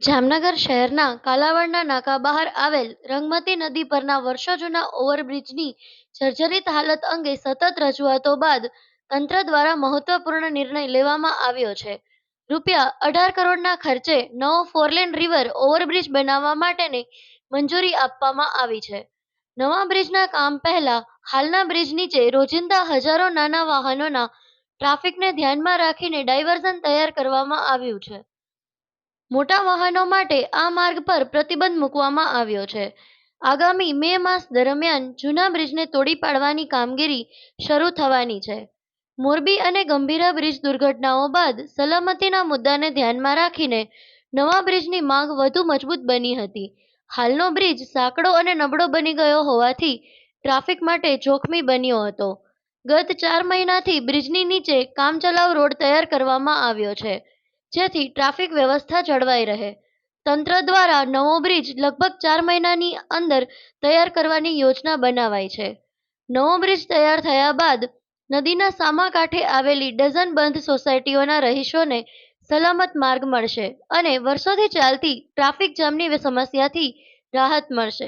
જામનગર શહેરના કાલાવડના નાકા બહાર આવેલ રંગમતી નદી પરના વર્ષો જૂના ઓવરબ્રિજની જર્જરિત હાલત અંગે સતત રજૂઆતો બાદ તંત્ર દ્વારા મહત્વપૂર્ણ નિર્ણય લેવામાં આવ્યો છે. રૂપિયા 18 કરોડના ખર્ચે નવો ફોરલેન રિવર ઓવરબ્રિજ બનાવવા માટેની મંજૂરી આપવામાં આવી છે. નવા બ્રિજના કામ પહેલા હાલના બ્રિજ નીચે રોજિંદા હજારો નાના વાહનોના ટ્રાફિકને ધ્યાનમાં રાખીને ડાયવર્ઝન તૈયાર કરવામાં આવ્યું છે. મોટા વાહનો માટે આ માર્ગ પર પ્રતિબંધ મૂકવામાં આવ્યો છે. આગામી મે માસ દરમિયાન જૂના બ્રિજને તોડી પાડવાની કામગીરી શરૂ થવાની છે. મોરબી અને ગંભીરા બ્રિજ દુર્ઘટનાઓ બાદ સલામતીના મુદ્દાને ધ્યાનમાં રાખીને નવા બ્રિજની માંગ વધુ મજબૂત બની હતી. હાલનો બ્રિજ સાંકડો અને નબળો બની ગયો હોવાથી ટ્રાફિક માટે જોખમી બન્યો હતો. ગત 4 મહિનાથી બ્રિજની નીચે કામચલાઉ રોડ તૈયાર કરવામાં આવ્યો છે, જેથી ટ્રાફિક વ્યવસ્થા જળવાઈ રહે. તંત્ર દ્વારા નવો બ્રિજ લગભગ 4 મહિનાની અંદર તૈયાર કરવાની યોજના બનાવાઈ છે. નવો બ્રિજ તૈયાર થયા બાદ નદીના સામા કાંઠે આવેલી ડઝનબંધ સોસાયટીઓના રહીશોને સલામત માર્ગ મળશે અને વર્ષોથી ચાલતી ટ્રાફિક જામની સમસ્યાથી રાહત મળશે.